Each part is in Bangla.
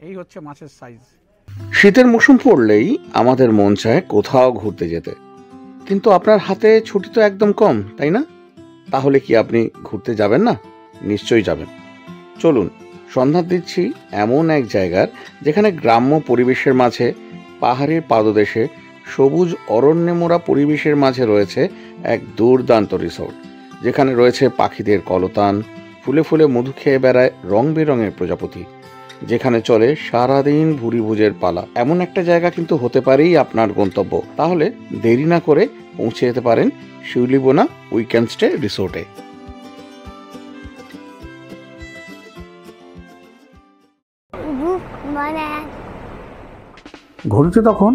এই হচ্ছে মাছের সাইজ। শীতের মৌসুম পড়লেই আমাদের মন চায় কোথাও ঘুরতে যেতে, কিন্তু আপনার হাতে ছুটি তো একদম কম, তাই না? তাহলে কি আপনি ঘুরতে যাবেন না? নিশ্চয়ই যাবেন। চলুন সন্ধান দিচ্ছি এমন এক জায়গার যেখানে গ্রাম্য পরিবেশের মাঝে, পাহাড়ের পাদদেশে, সবুজ অরণ্যে মোড়া পরিবেশের মাঝে রয়েছে এক দুর্দান্ত রিসোর্ট, যেখানে রয়েছে পাখিদের কলতান, ফুলে ফুলে মধু খেয়ে বেড়ায় রং বেরঙের প্রজাপতি, যেখানে চলে সারাদিন ভুরিভোজের পালা। এমন একটা জায়গা কিন্তু হতে পারেই আপনার গন্তব্য। তাহলে দেরি না করে পৌঁছে যেতে পারেন শিউলিবোনা উইকেন্ড স্টে রিসোর্টে। ঘড়িতে তখন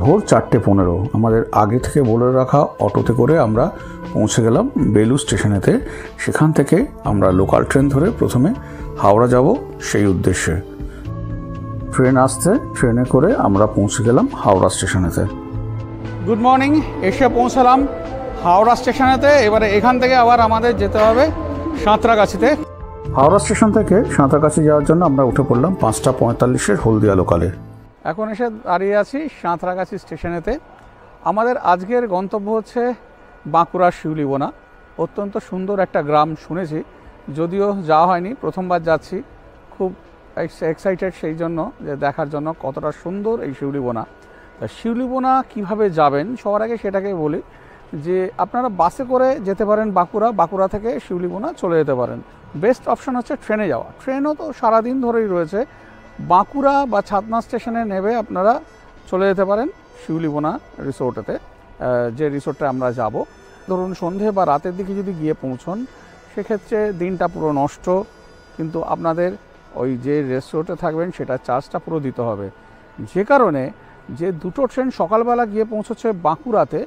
ভোর 4:15। আমাদের আগে থেকে বলে রাখা অটোতে করে আমরা পৌঁছে গেলাম বেলু স্টেশনেতে। সেখান থেকে আমরা লোকাল ট্রেন ধরে প্রথমে হাওড়া যাব সেই উদ্দেশ্যে। ট্রেন আসছে, ট্রেনে করে আমরা পৌঁছে গেলাম হাওড়া স্টেশনেতে। গুড মর্নিং, এসে পৌঁছালাম হাওড়া স্টেশনেতে। এবারে এখান থেকে আবার আমাদের যেতে হবে সাঁতরাগাছিতে। হাওড়া স্টেশন থেকে সাঁতরাগাছি যাওয়ার জন্য আমরা উঠে পড়লাম 5:45 হলদিয়া লোকালে। এখন এসে দাঁড়িয়ে আছি সাঁতরাগাছি স্টেশনেতে। আমাদের আজকের গন্তব্য হচ্ছে বাঁকুড়ার শিউলিবোনা। অত্যন্ত সুন্দর একটা গ্রাম শুনেছি, যদিও যাওয়া হয়নি, প্রথমবার যাচ্ছি। খুব এক্সাইটেড সেই জন্য যে দেখার জন্য কতটা সুন্দর এই শিউলিবোনা। তা শিউলিবোনা কীভাবে যাবেন সবার আগে সেটাকে বলি যে আপনারা বাসে করে যেতে পারেন বাঁকুড়া থেকে শিউলিবোনা চলে যেতে পারেন। বেস্ট অপশন হচ্ছে ট্রেনে যাওয়া। ট্রেনও তো সারাদিন ধরেই রয়েছে। বাঁকুড়া বা ছাতনা স্টেশনে নেমে আপনারা চলে যেতে পারেন শিউলিবোনা রিসোর্টেতে, যে রিসোর্টে আমরা যাব। ধরুন সন্ধে বা রাতের দিকে যদি গিয়ে পৌঁছন সেক্ষেত্রে দিনটা পুরো নষ্ট, কিন্তু আপনাদের ওই যে রিসোর্টে থাকবেন সেটা চার্জটা পুরো দিতে হবে। যে কারণে যে দুটো ট্রেন সকালবেলা গিয়ে পৌঁছচ্ছে বাঁকুড়াতে,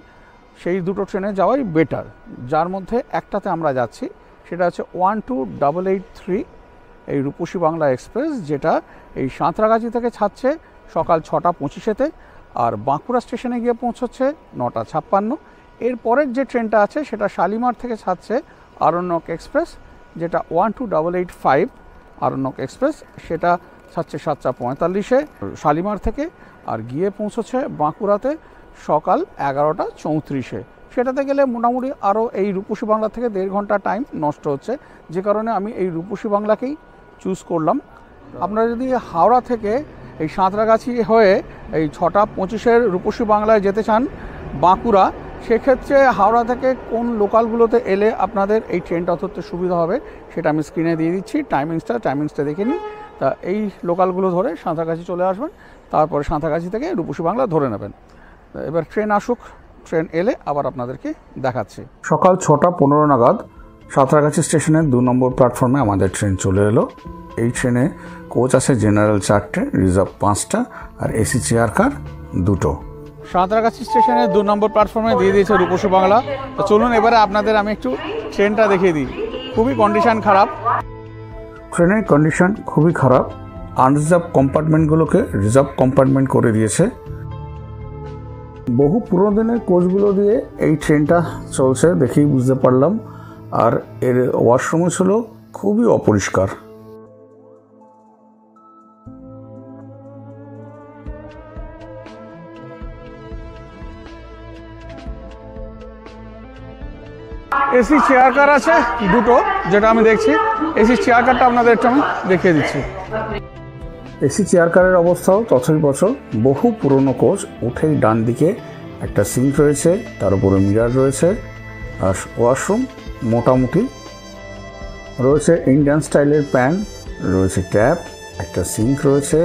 সেই দুটো ট্রেনে যাওয়াই বেটার। যার মধ্যে একটাতে আমরা যাচ্ছি, সেটা হচ্ছে 12883 এই রূপসী বাংলা এক্সপ্রেস, যেটা এই সাঁতরাগাছি থেকে ছাড়ছে সকাল 6:25-তে আর বাঁকুড়া স্টেশনে গিয়ে পৌঁছচ্ছে 9:56। এর পরের যে ট্রেনটা আছে সেটা শালিমার থেকে ছাড়ছে আরণ্যক এক্সপ্রেস, যেটা 12885 আরণ্যক এক্সপ্রেস, সেটা ছাড়ছে 7:45 শালিমার থেকে আর গিয়ে পৌঁছচ্ছে বাঁকুড়াতে সকাল 11:34। সেটাতে গেলে মোটামুটি আরও এই রূপসী বাংলা থেকে 1.5 ঘন্টা টাইম নষ্ট হচ্ছে, যে কারণে আমি এই রূপসী বাংলাকেই চুজ করলাম। আপনারা যদি হাওড়া থেকে এই সাঁতরাগাছি হয়ে এই 6:25 রূপসী বাংলায় যেতে চান বাঁকুড়া, সেক্ষেত্রে হাওড়া থেকে কোন লোকালগুলোতে এলে আপনাদের এই ট্রেনটা ধরতে সুবিধা হবে সেটা আমি স্ক্রিনে দিয়ে দিচ্ছি। টাইমিংসটা দেখে নিন। তা এই লোকালগুলো ধরে সাঁতরাগাছি চলে আসবেন, তারপরে সাঁতরাগাছি থেকে রূপসী বাংলা ধরে নেবেন। এবার ট্রেন আসুক, ট্রেন এলে আবার আপনাদেরকে দেখাচ্ছি। সকাল 6:15 নাগাদ সাঁতরাগাছি স্টেশনের 2 নম্বর প্ল্যাটফর্মে আমাদের ট্রেন চলে এলো। এই ট্রেনে কোচ আছে জেনারেল 4টে, রিজার্ভ 5টা আর এসি চেয়ার কার 2টো। সাঁতরাগাছি স্টেশনের 2 নম্বর প্ল্যাটফর্মে দিয়ে দিয়েছে রূপসী বাংলা। তো চলুন এবারে আপনাদের আমি একটু ট্রেনটা দেখিয়ে দিই। খুবই কন্ডিশন খারাপ, ট্রেনের কন্ডিশন খুবই খারাপ। আনরিজার্ভ কম্পার্টমেন্টগুলোকে রিজার্ভ কম্পার্টমেন্ট করে দিয়েছে। বহু পুরোনো দিনের কোচগুলো দিয়ে এই ট্রেনটা চলছে দেখেই বুঝতে পারলাম। আর এর ওয়াশরুমও ছিল খুবই অপরিষ্কার। এসি চেয়ার কার আছে 2টো, যেটা আমি দেখছি। এসি চেয়ার কারটা আপনাদের একটু আমি দেখিয়ে দিচ্ছি। এসি চেয়ার কারের অবস্থাও তথৈবচ। বহু পুরনো কোচ। উঠেই ডান দিকে একটা সিঙ্ক রয়েছে, তার উপরে মিরার রয়েছে আর ওয়াশরুম মোটামুটি রয়েছে। ইন্ডিয়ান স্টাইলের প্যান রয়েছে, ট্যাপ, একটা সিঙ্ক রয়েছে,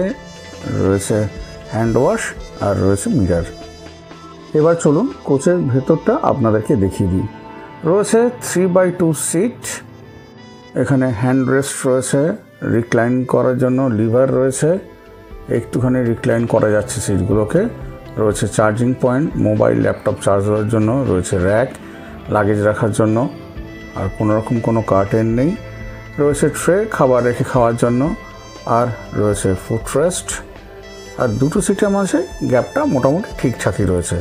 রয়েছে হ্যান্ড ওয়াশ আর রয়েছে মিরার। এবার চলুন কোচের ভেতরটা আপনাদেরকে দেখিয়ে দিই। রয়েছে 3x2 সিট। এখানে হ্যান্ড রেস্ট রয়েছে, রিক্লাইন করার জন্য লিভার রয়েছে, একটুখানি রিক্লাইন করা যাচ্ছে সিটগুলোকে। রয়েছে charging point, mobile laptop charge দেওয়ার জন্য। রয়েছে র্যাক লাগেজ রাখার জন্য, আর কোনোরকম কোনো কার্টেন নেই। রয়েছে ট্রে খাবার রেখে খাওয়ার জন্য, আর রয়েছে ফুট রেস্ট। আর 2টো সিটের মাঝে গ্যাপটা মোটামুটি ঠিকঠাকই রয়েছে।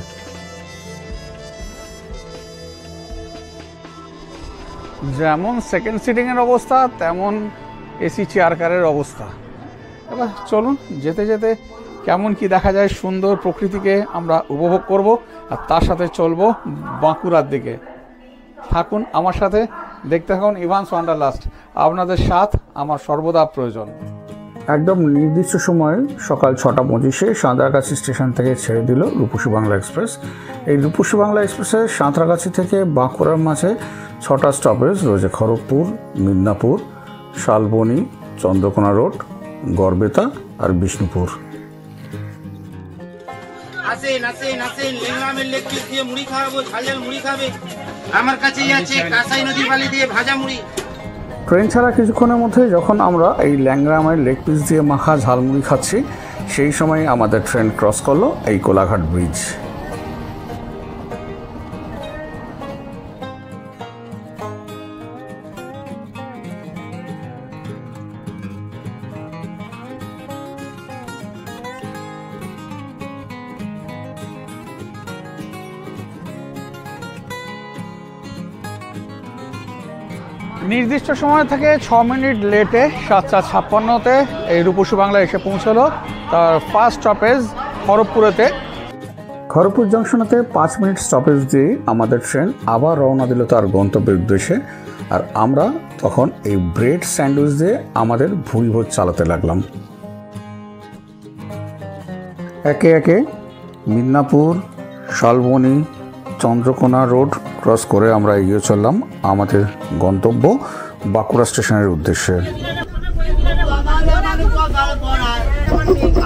যেমন সেকেন্ড সিটিংয়ের অবস্থা তেমন এসি চেয়ার কারের অবস্থা। এবার চলুন যেতে যেতে কেমন কি দেখা যায় সুন্দর প্রকৃতিকে আমরা উপভোগ করব, আর তার সাথে চলবো বাঁকুড়ার দিকে। থাকুন আমার সাথে, দেখতে থাকুন ইভান্স ওয়ান্ডারলাস্ট। আপনাদের সাথ আমার সর্বদা প্রয়োজন। একদম নির্দিষ্ট সময়ে সকাল 6:25 সাঁতরাগাছি স্টেশন থেকে ছেড়ে দিল রূপসী বাংলা এক্সপ্রেস। এই রূপসী বাংলা এক্সপ্রেসে সাঁতরাগাছি থেকে বাঁকুড়ার মাঝে 6টা স্টপেজ রয়েছে: খড়গপুর, মিদনাপুর, শালবনী, চন্দ্রকোনা রোড, গড়বেতা আর বিষ্ণুপুর। আসেন আসেন আসেন, লেংরামের লেগ পিস দিয়ে মুড়ি খাওয়াবো, ঝাল মুড়ি খাবে। আমার কাছেই আছে কাঁসাই নদীর বালি দিয়ে ভাজা মুড়ি। ট্রেন ছাড়া কিছুক্ষণের মধ্যে যখন আমরা এই ল্যাংরামের লেগ পিস দিয়ে মাখা ঝালমুড়ি খাচ্ছি, সেই সময় আমাদের ট্রেন ক্রস করলো এই কোলাঘাট ব্রিজ। নির্দিষ্ট সময় থেকে 6 মিনিট লেটে 7:56-তে এই রূপসী বাংলা এসে পৌঁছলো তার ফার্স্ট স্টপেজ খড়গপুরেতে। খড়গপুর জংশনেতে 5 মিনিট স্টপেজ দিয়ে আমাদের ট্রেন আবার রওনা দিল তার গন্তব্যের উদ্দেশ্যে। আর আমরা তখন এই ব্রেড স্যান্ডউইচ দিয়ে আমাদের ভুরিভোজ চালাতে লাগলাম। একে একে মিদনাপুর, শালবনী, চন্দ্রকোনা রোড ক্রস করে আমরা এগিয়ে চললাম আমাদের গন্তব্য বাঁকুড়া স্টেশনের উদ্দেশ্যে।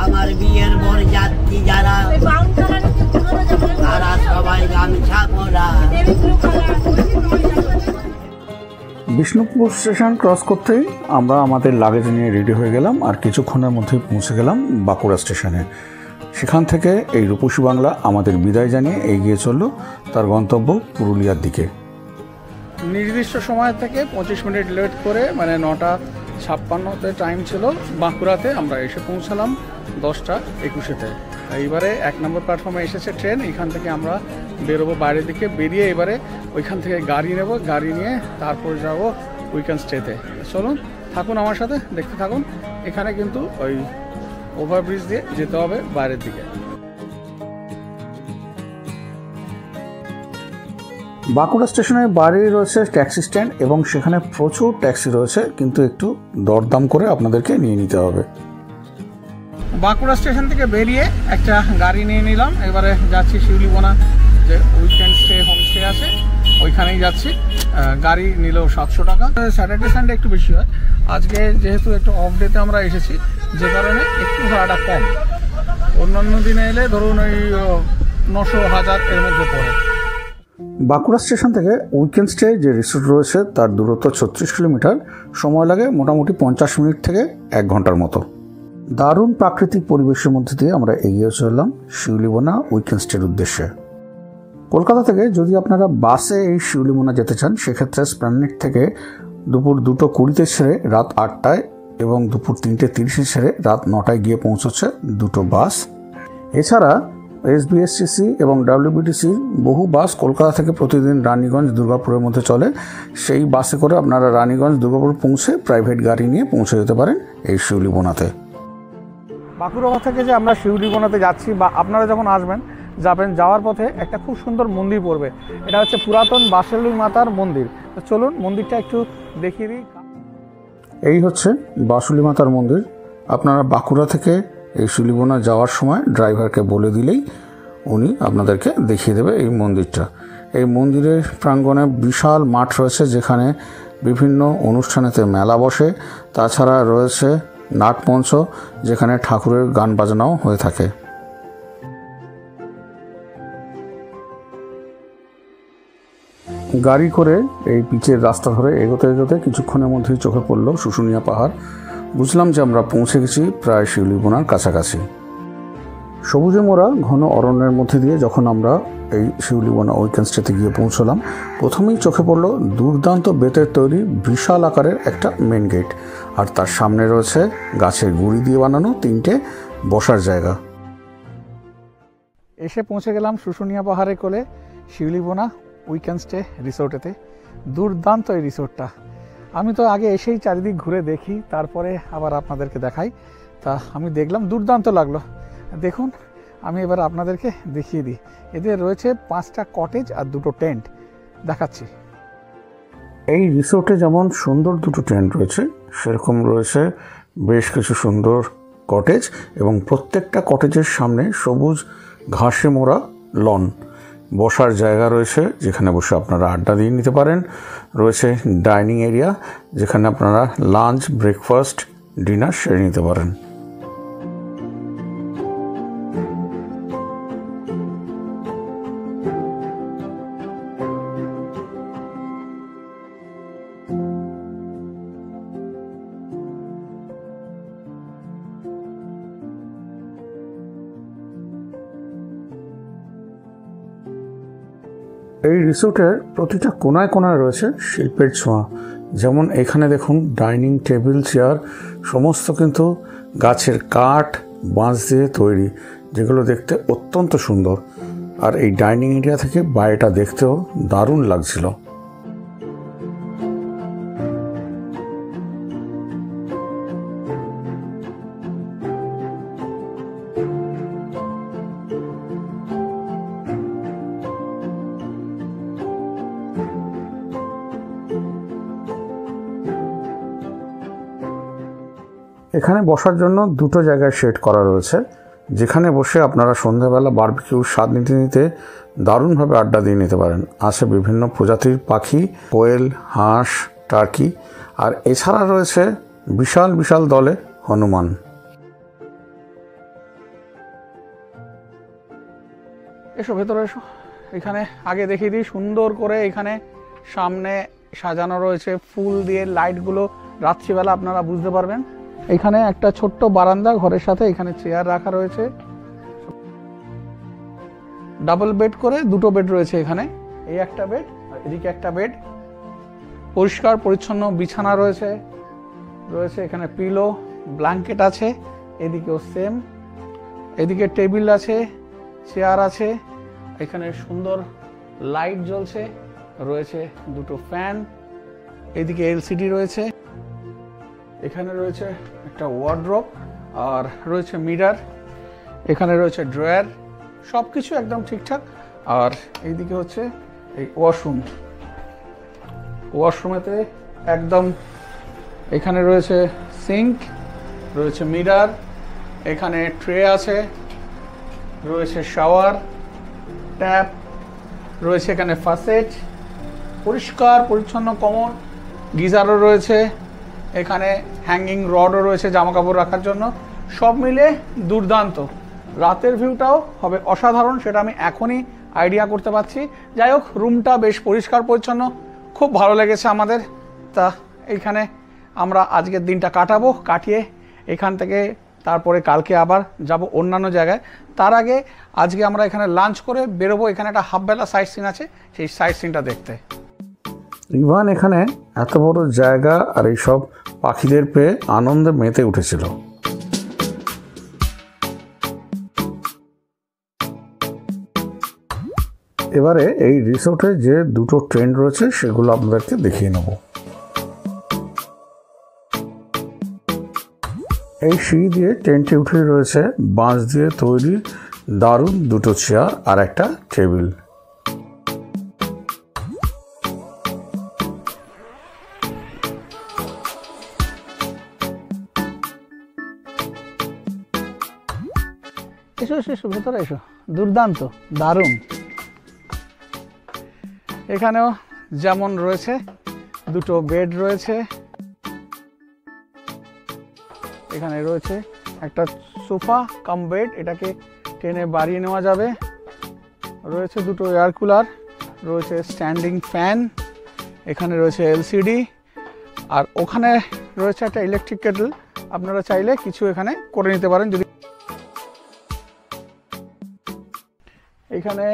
আমার বিয়ের বর যাত্রী যারা, তারা সবাই গামছা পরা। বিষ্ণুপুর স্টেশন ক্রস করতেই আমরা আমাদের লাগেজ নিয়ে রেডি হয়ে গেলাম, আর কিছুক্ষণের মধ্যেই পৌঁছে গেলাম বাঁকুড়া স্টেশনে। সেখান থেকে এই রূপসী বাংলা আমাদের বিদায় জানিয়ে এগিয়ে চলল তার গন্তব্য পুরুলিয়ার দিকে। নির্দিষ্ট সময় থেকে 25 মিনিট লেট করে, মানে 9:56-তে টাইম ছিল, বাঁকুড়াতে আমরা এসে পৌঁছালাম 10:21-তে। এইবারে 1 নম্বর প্ল্যাটফর্মে এসেছে ট্রেন। এখান থেকে আমরা বেরোবো বাইরের দিকে, বেরিয়ে এবারে ওইখান থেকে গাড়ি নেব, গাড়ি নিয়ে তারপর যাব উইকেন্ড স্টেতে। চলুন থাকুন আমার সাথে, দেখতে থাকুন। এখানে কিন্তু ওই ওভারব্রিজ দিয়ে যেতে হবে বাইরের দিকে। বাঁকুড়া স্টেশনের বাইরে রয়েছে ট্যাক্সি স্ট্যান্ড, এবং সেখানে প্রচুর ট্যাক্সি রয়েছে, কিন্তু একটু দরদাম করে আপনাদেরকে নিয়ে নিতে হবে। বাঁকুড়া স্টেশন থেকে বেরিয়ে একটা গাড়ি নিয়ে নিলাম। এবারে যাচ্ছি শিউলিবোনা, যে উইকেন্ড স্টে হোমস্টে আছে, ওইখানেই যাচ্ছি। গাড়ি নিল 700 টাকা। স্যাটারডে সানডে একটু বেশি হয়, আজকে যেহেতু একটু অফ ডেতে আমরা এসেছি, যে কারণে একটু ভাড়াটা কম। অন্যান্য দিনে এলে ধরুন ওই 900-1000 এর মধ্যে পড়ে। বাঁকুড়া স্টেশন থেকে উইকেন্ড স্টে যে রিসোর্ট রয়েছে তার দূরত্ব 36 কিলোমিটার। সময় লাগে মোটামুটি 50 মিনিট থেকে 1 ঘন্টার মতো। দারুণ প্রাকৃতিক পরিবেশের মধ্যে দিয়ে আমরা এগিয়ে চললাম শিউলিবোনা উইকেন্ড স্টের উদ্দেশ্যে। কলকাতা থেকে যদি আপনারা বাসে এই শিউলিবোনা যেতে চান, সেক্ষেত্রে স্প্ল্যানেড থেকে দুপুর 2:20-তে ছেড়ে রাত 8টায়, এবং দুপুর 3:30-এ ছেড়ে রাত 9টায় গিয়ে পৌঁছচ্ছে 2টো বাস। এছাড়া এসবিএসটিসি এবং ডাব্লিউবিটিসির বহু বাস কলকাতা থেকে প্রতিদিন রানীগঞ্জ, দুর্গাপুরের মধ্যে চলে। সেই বাসে করে আপনারা রানীগঞ্জ, দুর্গাপুর পৌঁছে প্রাইভেট গাড়ি নিয়ে পৌঁছে যেতে পারেন এই শিউলিবোনাতে। বাঁকুড়া থেকে যে আমরা শিউলিবোনাতে যাচ্ছি, বা আপনারা যখন যাবেন, যাওয়ার পথে একটা খুব সুন্দর মন্দির পড়বে। এটা হচ্ছে পুরাতন বাসেলি মাতার মন্দির। তো চলুন মন্দিরটা একটু দেখিয়ে দিই। এই হচ্ছে বাসুলি মাতার মন্দির। আপনারা বাঁকুড়া থেকে এই শিউলিবোনা যাওয়ার সময় ড্রাইভারকে বলে দিলেই উনি আপনাদেরকে দেখিয়ে দেবে এই মন্দিরটা। এই মন্দিরের প্রাঙ্গণে বিশাল মাঠ রয়েছে, যেখানে বিভিন্ন অনুষ্ঠানেতে মেলা বসে। তাছাড়া রয়েছে নাটমঞ্চ, যেখানে ঠাকুরের গান বাজনাও হয়ে থাকে। গাড়ি করে এই পিচের রাস্তা ধরে এগোতে এগোতে কিছুক্ষণের মধ্যেই চোখে পড়ল শুশুনিয়া পাহাড়। বুঝলাম যে আমরা পৌঁছে গেছি প্রায় শিউলিবোনার কাছাকাছি। সবুজে মোড়া ঘন অরণ্যের মধ্যে দিয়ে যখন আমরা এই শিউলিবোনা উইকেন্ড স্টেতে গিয়ে পৌঁছলাম, প্রথমেই চোখে পড়ল দুর্দান্ত বেতের তৈরি বিশাল আকারের একটা মেন গেট, আর তার সামনে রয়েছে গাছের গুঁড়ি দিয়ে বানানো 3টে বসার জায়গা। এসে পৌঁছে গেলাম শুশুনিয়া পাহাড়ে কোলে শিউলিবোনা উইকেন্ড স্টে রিসোর্টেতে। দুর্দান্ত এই রিসোর্টটা। আমি তো আগে এসেই চারিদিক ঘুরে দেখি, তারপরে আবার আপনাদেরকে দেখাই তা আমি দেখলাম, দুর্দান্ত লাগলো। দেখুন, আমি এবার আপনাদেরকে দেখিয়ে দিই। এদের রয়েছে 5টা কটেজ আর 2টো টেন্ট, দেখাচ্ছি। এই রিসোর্টে যেমন সুন্দর 2টো টেন্ট রয়েছে, সেরকম রয়েছে বেশ কিছু সুন্দর কটেজ, এবং প্রত্যেকটা কটেজের সামনে সবুজ ঘাসে মোড়া লন, বসার জায়গা রয়েছে যেখানে বসে আপনারা আড্ডা দিয়ে নিতে পারেন। রয়েছে ডাইনিং এরিয়া যেখানে আপনারা লাঞ্চ, ব্রেকফাস্ট, ডিনার সেরে নিতে পারেন। এই রিসোর্টের প্রতিটা কোনায় কোনায় রয়েছে শিল্পের ছোঁয়া। যেমন এখানে দেখুন, ডাইনিং টেবিল, চেয়ার সমস্ত কিন্তু গাছের কাঠ, বাঁশ দিয়ে তৈরি, যেগুলো দেখতে অত্যন্ত সুন্দর। আর এই ডাইনিং এরিয়া থেকে বাইরেটা দেখতেও দারুণ লাগছিল। এখানে বসার জন্য 2টো জায়গায় সেট করা রয়েছে, যেখানে বসে আপনারা সন্ধ্যাবেলা বারবিকিউ স্বাদ নিতে নিতে দারুণভাবে আড্ডা দিয়ে নিতে পারেন। আছে বিভিন্ন প্রজাতির পাখি, কোয়েল, হাঁস, টার্কি, আর এছাড়া রয়েছে বিশাল বিশাল দলে হনুমান। এসো ভেতরে এসো। এখানে আগে দেখিয়ে দিই, সুন্দর করে এখানে সামনে সাজানো রয়েছে ফুল দিয়ে, লাইটগুলো রাত্রিবেলা আপনারা বুঝতে পারবেন। এখানে একটা ছোট্ট বারান্দা ঘরের সাথে, এখানে চেয়ার রাখা রয়েছে, ডাবল বেড করে 2টো বেড রয়েছে এখানে। এই একটা বেড আর এদিকে একটা বেড, পরিষ্কার পরিচ্ছন্ন বিছানা রয়েছে, রয়েছে এখানে পিলো, ব্ল্যাঙ্কেট আছে, এদিকেও সেম, এদিকে টেবিল আছে, চেয়ার আছে, এখানে সুন্দর লাইট জ্বলছে, রয়েছে 2টো ফ্যান, এদিকে এলসিডি রয়েছে, এখানে রয়েছে একটা ওয়ার্ড্রপ, আর রয়েছে মিরর, এখানে রয়েছে ড্রয়ার, সব কিছু একদম ঠিকঠাক। আর এইদিকে হচ্ছে এই ওয়াশরুম, ওয়াশরুমেতে একদম এখানে রয়েছে সিঙ্ক, রয়েছে মিরর, এখানে ট্রে আছে, রয়েছে শাওয়ার, ট্যাপ রয়েছে, এখানে ফাসেট, পরিষ্কার পরিচ্ছন্ন কমোড, গিজারও রয়েছে, এখানে হ্যাঙ্গিং রডও রয়েছে জামা কাপড় রাখার জন্য। সব মিলে দুর্দান্ত। রাতের ভিউটাও হবে অসাধারণ, সেটা আমি এখনই আইডিয়া করতে পারছি। যাই হোক, রুমটা বেশ পরিষ্কার পরিচ্ছন্ন, খুব ভালো লেগেছে আমাদের। তা এইখানে আমরা আজকের দিনটা কাটাবো, কাটিয়ে এখান থেকে তারপরে কালকে আবার যাব অন্যান্য জায়গায়। তার আগে আজকে আমরা এখানে লাঞ্চ করে বেরোবো, এখানে একটা হাফবেলা সাইট সিন আছে, সেই সাইট সিনটা দেখতে। ইভান এখানে এত বড় জায়গা আর এইসব পাখিদের পেয়ে আনন্দে মেতে উঠেছিল। এবারে এই রিসোর্টে যে 2টো টেন্ট রয়েছে সেগুলো আপনাদেরকে দেখিয়ে নেব। এই সিঁড়ি দিয়ে টেন্টে উঠে রয়েছে বাঁশ দিয়ে তৈরি দারুণ 2টো চেয়ার আর একটা টেবিল। এসো এসো এসো, ভেতরে এসো। দুর্দান্ত, দারুণ। এখানেও যেমন রয়েছে 2টো বেড রয়েছে, এখানে রয়েছে একটা সোফা কাম বেড, এটাকে টেনে বাড়িয়ে নেওয়া যাবে, রয়েছে 2টো এয়ার কুলার, রয়েছে স্ট্যান্ডিং ফ্যান, এখানে রয়েছে এলসিডি, আর ওখানে রয়েছে একটা ইলেকট্রিক কেটল। আপনারা চাইলে কিছু এখানে করে নিতে পারেন। যদি এখানে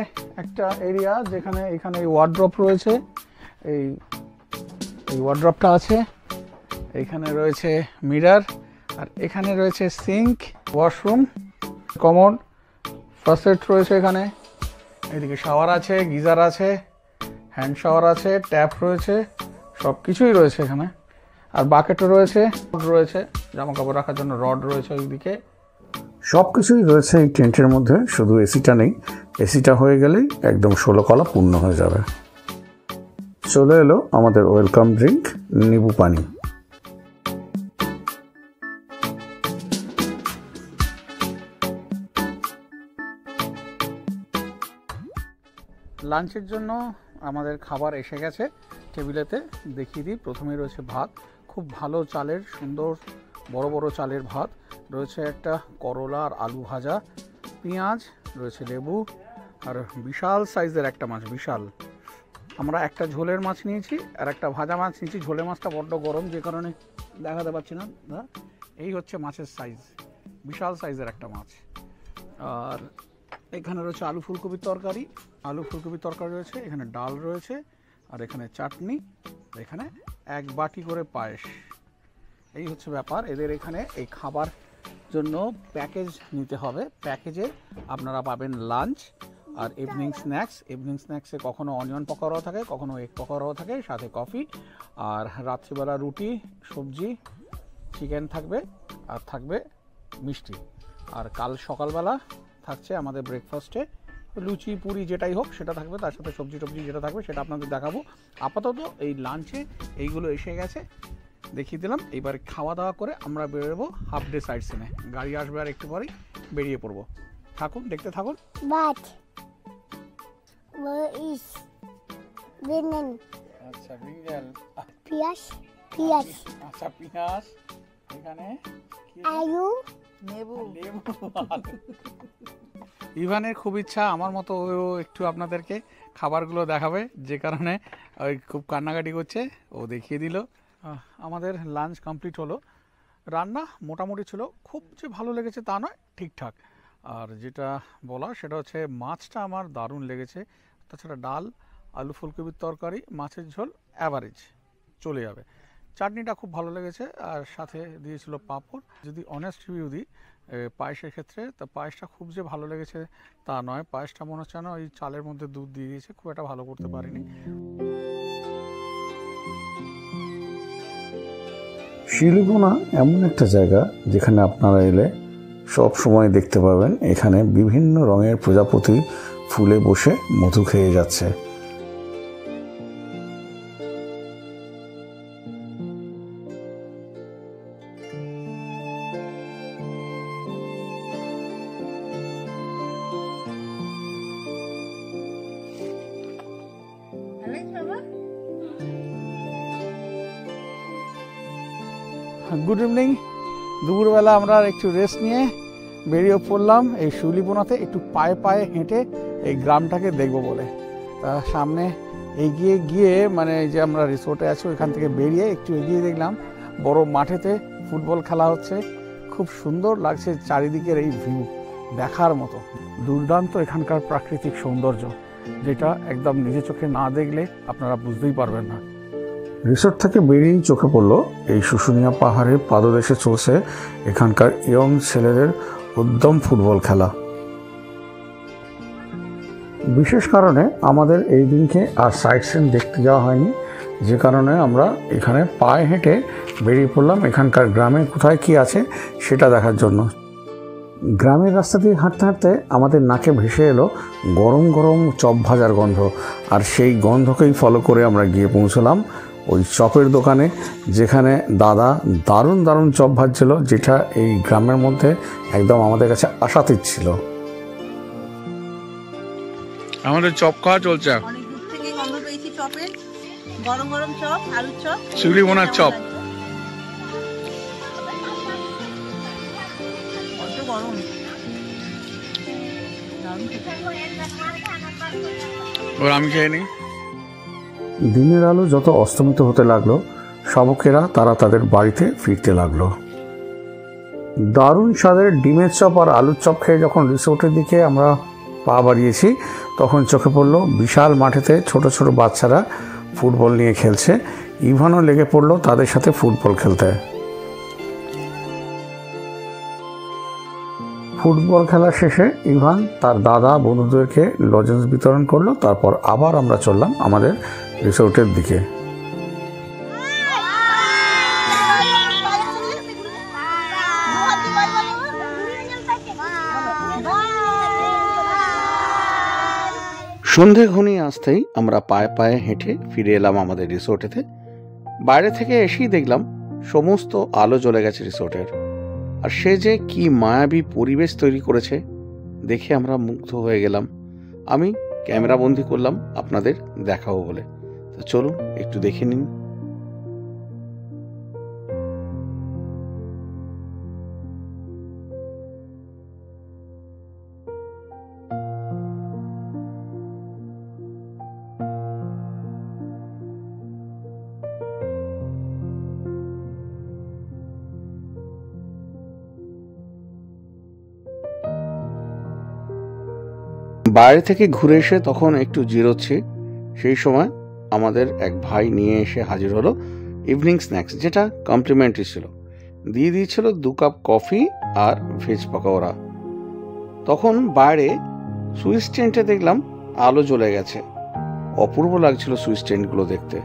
একটা এরিয়া যেখানে এখানে ওয়ার্ড্রপ রয়েছে, এই ওয়ার্ড্রপটা আছে, এখানে রয়েছে মিরর, আর এখানে রয়েছে সিঙ্ক, ওয়াশরুম, কমোড, ফাসেট রয়েছে এখানে, এদিকে শাওয়ার আছে, গিজার আছে, হ্যান্ড শাওয়ার আছে, ট্যাপ রয়েছে, সব কিছুই রয়েছে এখানে, আর বাকেটও রয়েছে, রয়েছে জামা কাপড় রাখার জন্য রড রয়েছে ওইদিকে। সব কিছুই রয়েছে এই টেন্টের মধ্যে, শুধু এসিটা নেই। এসিটা হয়ে গেলেই একদম 16 কলা পূর্ণ হয়ে যাবে। চলে এলো আমাদের ওয়েলকাম ড্রিঙ্ক, নিবু পানি। লাঞ্চের জন্য আমাদের খাবার এসে গেছে টেবিলেতে, দেখিয়ে দিই। প্রথমেই রয়েছে ভাত, খুব ভালো চালের, সুন্দর বড় বড় চালের ভাত রয়েছে, একটা করলা আর আলু ভাজা, পেঁয়াজ রয়েছে, লেবু, আর বিশাল সাইজের একটা মাছ, বিশাল। আমরা একটা ঝোলের মাছ নিয়েছি আর একটা ভাজা মাছ নিয়েছি। ঝোলের মাছটা বড্ড গরম, যে কারণে দেখাতে পারছি না। এই হচ্ছে মাছের সাইজ, বিশাল সাইজের একটা মাছ। আর এখানে রয়েছে আলু ফুলকপির তরকারি, আলু ফুলকপির তরকারি রয়েছে, এখানে ডাল রয়েছে, আর এখানে চাটনি, এখানে এক বাটি করে পায়েস। এই হচ্ছে ব্যাপার। এদের এখানে এই খাবার জন্য প্যাকেজ নিতে হবে। প্যাকেজে আপনারা পাবেন লাঞ্চ আর ইভিনিং স্ন্যাক্স। ইভিনিং স্ন্যাক্সে কখনো অনিয়ন পকোড়াও থাকে, কখনো এগ পকোড়াও থাকে, সাথে কফি। আর রাত্রিবেলা রুটি, সবজি, চিকেন থাকবে, আর থাকবে মিষ্টি। আর কাল সকালবেলা থাকছে আমাদের ব্রেকফাস্টে লুচি পুরি যেটাই হোক সেটা থাকবে, তার সাথে সবজি টবজি যেটা থাকবে সেটা আপনাদের দেখাবো। আপাতত এই লাঞ্চে এইগুলো এসে গেছে, দেখিয়ে দিলাম। এইবার খাওয়া দাওয়া করে আমরা বেরোবো হাফ ডে সাইড সিনে। গাড়ি আসবে আর একটু পরেই বেরিয়ে পড়বো। থাকুন, দেখতে থাকুন। আচ্ছা, ব্রিঞ্জাল, পিয়াজ, আচ্ছা পেঁয়াজ, এখানে আলু, লেবু। ইভানের খুব ইচ্ছা আমার মতো ও একটু আপনাদেরকে খাবারগুলো দেখাবে, যে কারণে ওই খুব কান্নাকাটি করছে। ও দেখিয়ে দিল। আমাদের লাঞ্চ কমপ্লিট হলো। রান্না মোটামুটি ছিল, খুব যে ভালো লেগেছে তা নয়, ঠিকঠাক। আর যেটা বলা সেটা হচ্ছে মাছটা আমার দারুণ লেগেছে। তাছাড়া ডাল, আলু ফুলকপির তরকারি, মাছের ঝোল অ্যাভারেজ চলে যাবে। চাটনিটা খুব ভালো লেগেছে, আর সাথে দিয়েছিল পাঁপড়। যদি অনেস্ট রিভিউ দিই পায়েসের ক্ষেত্রে, তা পায়েসটা খুব যে ভালো লেগেছে তা নয়। পায়েসটা মনে হচ্ছে না ওই চালের মধ্যে দুধ দিয়ে দিয়েছে, খুব একটা ভালো করতে পারিনি। শিলিগুনা এমন একটা জায়গা যেখানে আপনারা এলে সব সময় দেখতে পাবেন এখানে বিভিন্ন রঙের প্রজাপতি ফুলে বসে মধু খেয়ে যাচ্ছে। Good evening. দুপুরবেলা আমরা একটু রেস্ট নিয়ে বেরিয়ে পড়লাম এই শিউলিবোনাতে, একটু পায়ে পায়ে হেঁটে এই গ্রামটাকে দেখব বলে। তা সামনে এগিয়ে গিয়ে, মানে যে আমরা রিসোর্টে আছি ওইখান থেকে বেরিয়ে একটু এগিয়ে দেখলাম বড় মাঠেতে ফুটবল খেলা হচ্ছে। খুব সুন্দর লাগছে চারিদিকের এই ভিউ, দেখার মতো দুর্দান্ত এখানকার প্রাকৃতিক সৌন্দর্য, যেটা একদম নিজের চোখে না দেখলে আপনারা বুঝতেই পারবেন না। রিসোর্ট থেকে বেরিয়েই চোখে পড়লো এই শুশুনিয়া পাহাড়ের পাদদেশে চলছে এখানকার ইয়ং ছেলেদের উদ্যম ফুটবল খেলা। বিশেষ কারণে আমাদের এই দিনকে আর সাইট সিন দেখতে যাওয়া হয়নি, যে কারণে আমরা এখানে পায়ে হেঁটে বেরিয়ে পড়লাম এখানকার গ্রামে কোথায় কি আছে সেটা দেখার জন্য। গ্রামের রাস্তা দিয়ে হাঁটতে হাঁটতে আমাদের নাকে ভেসে এলো গরম গরম চপ ভাজার গন্ধ, আর সেই গন্ধকেই ফলো করে আমরা গিয়ে পৌঁছলাম ওই চপের দোকানে, যেখানে দাদা দারুণ দারুণ চপ ভাজছিল, যেটা এই গ্রামের মধ্যে একদম আমাদের কাছে আশাতীত ছিল। আমাদের চপ খাওয়া চলছে, অনেক দূর থেকে গন্ধ পেয়েছি চপের, গরম গরম চপ, আলুর চপ, শিউলিবোনার চপ। কত গরম, আমি খেয়ে নিই। দিনের আলো যত অস্তমিত হতে লাগলো, শাবকেরা তারা তাদের বাড়িতে ফিরতে লাগলো। দারুণ স্বাদের ডিমের চপ আর আলুর চপ খেয়ে যখন রিসোর্টের দিকে আমরা পা বাড়িয়েছি, তখন চোখে পড়লো বিশাল মাঠেতে ছোট ছোট বাচ্চারা ফুটবল নিয়ে খেলছে। ইভানও লেগে পড়লো তাদের সাথে ফুটবল খেলতে। ফুটবল খেলা শেষে ইভান তার দাদা বন্ধুদেরকে লজেন্স বিতরণ করলো। তারপর আবার আমরা চললাম আমাদের রিসোর্টের দিকে। সন্ধে ঘনিয়ে আসতেই আমরা পায়ে পায়ে হেঁটে ফিরে এলাম আমাদের রিসোর্টেতে। বাইরে থেকে এসেই দেখলাম সমস্ত আলো জ্বলে গেছে রিসোর্টের, আর সে যে কি মায়াবী পরিবেশ তৈরি করেছে দেখে আমরা মুগ্ধ হয়ে গেলাম। আমি ক্যামেরা বন্দি করলাম আপনাদের দেখাবো বলে। তো চলুন একটু দেখে নিন। বাইরে থেকে ঘুরে এসে তখন একটু জিরোচ্ছি, সেই সময় আমাদের এক ভাই নিয়ে এসে হাজির হলো ইভিনিং স্ন্যাক্স, যেটা কমপ্লিমেন্টারি ছিল। দিয়ে দিয়েছিল 2 কাপ কফি আর ভেজ পকোড়া। তখন বাইরে সুইচ টেন্টে দেখলাম আলো জ্বলে গেছে, অপূর্ব লাগছিল সুইচ টেন্টগুলো দেখতে।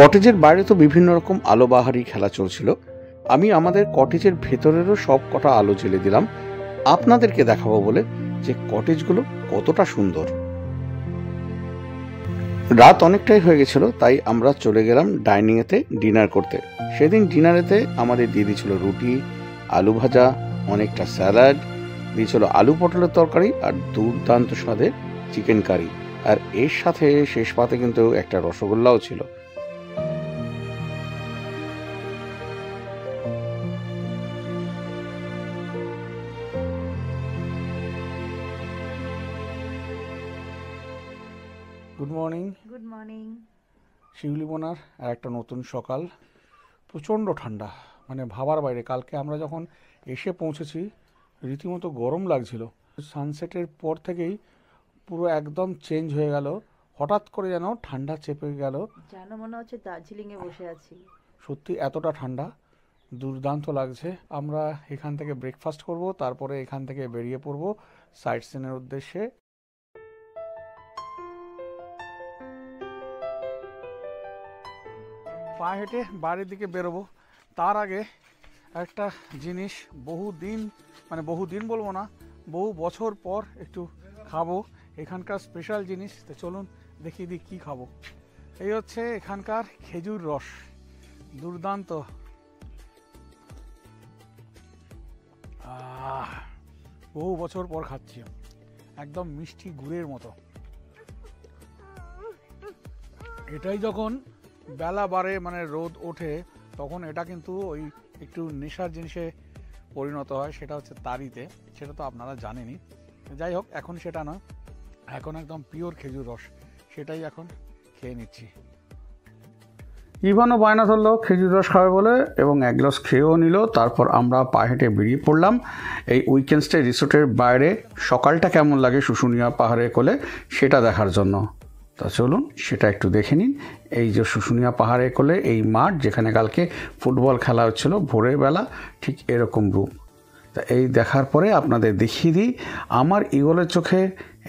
কটেজের বাইরে তো বিভিন্ন রকম আলোবাহারি খেলা চলছিল। আমি আমাদের কটেজের ভেতরেরও সব কটা আলো জ্বেলে দিলাম আপনাদেরকে দেখাবো বলে যে কটেজগুলো কতটা সুন্দর। রাত অনেকটাই হয়ে গেছিল, তাই আমরা চলে গেলাম ডাইনিংয়েতে ডিনার করতে। সেদিন ডিনারেতে আমাদের দিয়ে দিয়েছিল রুটি, আলু ভাজা, অনেকটা স্যালাড, দিয়েছিল আলু পটলের তরকারি আর দুর্দান্ত স্বাদের চিকেন কারি। আর এর সাথে শেষ পাতে কিন্তু একটা রসগোল্লাও ছিল। Good morning. Good morning. শিউলিবোনার আর একটা নতুন সকাল। প্রচণ্ড ঠান্ডা, মানে ভাবার বাইরে। কালকে আমরা যখন এসে পৌঁছেছি রীতিমতো গরম লাগছিল। সানসেটের পর থেকেই পুরো একদম চেঞ্জ হয়ে গেল, হঠাৎ করে যেন ঠান্ডা চেপে গেল, যেন মনে হচ্ছে দার্জিলিংয়ে বসে আছি। সত্যি এতটা ঠান্ডা, দুর্দান্ত লাগছে। আমরা এখান থেকে ব্রেকফাস্ট করব, তারপরে এখান থেকে বেরিয়ে পড়ব সাইট সিনের উদ্দেশ্যে। পা হেঁটে বাড়ির দিকে বেরোবো, তার আগে একটা জিনিস বহুদিন বলবো না, বহু বছর পর একটু খাবো, এখানকার স্পেশাল জিনিস। তো চলুন দেখিয়ে দিই কী খাবো। এই হচ্ছে এখানকার খেজুর রস, দুর্দান্ত। বহু বছর পর খাচ্ছি, একদম মিষ্টি গুড়ের মতো। এটাই যখন বেলা বাড়ে, মানে রোদ ওঠে, তখন এটা কিন্তু ওই একটু নেশার জিনিসে পরিণত হয়, সেটা হচ্ছে তারিতে। সেটা তো আপনারা জানেনই। যাই হোক, এখন সেটা নয়, এখন একদম পিওর খেজুর রস, সেটাই এখন খেয়ে নিচ্ছি। ইভানও বায়না ধরলো খেজুর রস খাবে বলে, এবং এক গ্লাস খেয়েও নিল। তারপর আমরা পা হেঁটে বেরিয়ে পড়লাম এই উইকেন্ড স্টে রিসোর্টের বাইরে সকালটা কেমন লাগে শুশুনিয়া পাহাড়ের কোলে সেটা দেখার জন্য। তা চলুন সেটা একটু দেখে নিন। এই যে শুশুনিয়া পাহাড়ের কোলে এই মাঠ, যেখানে কালকে ফুটবল খেলা হচ্ছিল ভোরের বেলা, ঠিক এরকম রূপ। তা এই দেখার পরে আপনাদের দেখিয়ে দিই আমার ঈগলের চোখে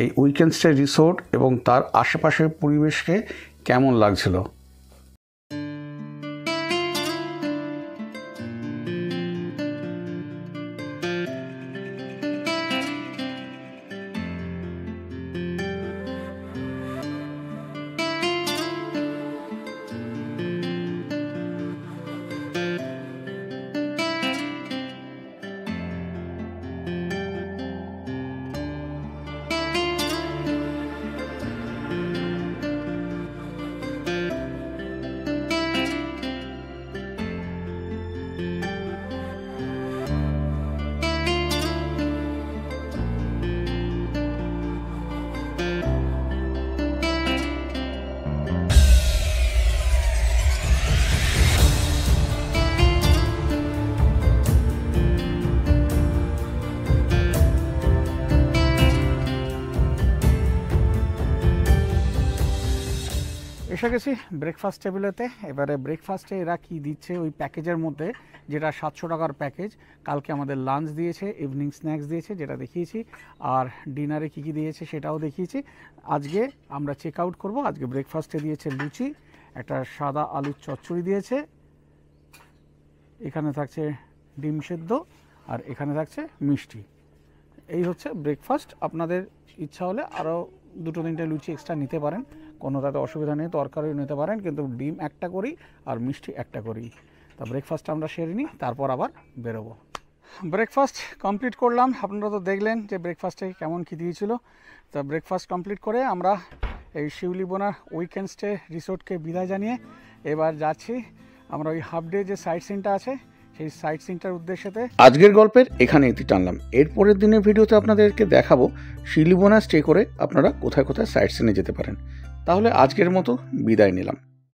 এই উইকেন্ড স্টে রিসোর্ট এবং তার আশেপাশের পরিবেশকে কেমন লাগছিল। এসে গেছি ব্রেকফাস্ট টেবিলেতে। এবারে ব্রেকফাস্টে এরা কি দিচ্ছে ওই প্যাকেজের মধ্যে, যেটা 700 টাকার প্যাকেজ। কালকে আমাদের লাঞ্চ দিয়েছে, ইভিনিং স্ন্যাক্স দিয়েছে যেটা দেখিয়েছি, আর ডিনারে কী কী দিয়েছে সেটাও দেখিয়েছি। আজকে আমরা চেক আউট করবো। আজকে ব্রেকফাস্টে দিয়েছে লুচি, একটা সাদা আলুর চচ্চড়ি দিয়েছে, এখানে থাকছে ডিম সেদ্ধ, আর এখানে থাকছে মিষ্টি। এই হচ্ছে ব্রেকফাস্ট। আপনাদের ইচ্ছা হলে আরও 2-3টে লুচি এক্সট্রা নিতে পারেন, কোনো তাতে অসুবিধা নেই, তরকারিও নিতে পারেন, কিন্তু ডিম একটা করি আর মিষ্টি একটা করি। তা ব্রেকফাস্ট আমরা সেরে নিই, তারপর আবার বেরোবো। ব্রেকফাস্ট কমপ্লিট করলাম, আপনারা তো দেখলেন যে ব্রেকফাস্টে কেমন কী দিয়েছিল। তা ব্রেকফাস্ট কমপ্লিট করে আমরা এই শিউলিবোনা উইকেন্ড স্টে রিসোর্টকে বিদায় জানিয়ে এবার যাচ্ছি আমরা ওই হাফ ডে যে সাইট সিনটা আছে সেই সাইট সিনটার উদ্দেশ্যেতে। আজকের গল্পের এখানে ইতি টানলাম। এর পরের দিনের ভিডিওতে আপনাদেরকে দেখাবো শিউলিবোনা স্টে করে আপনারা কোথায় কোথায় সাইট সিনে যেতে পারেন। তাহলে আজকের মতো বিদায় নিলাম।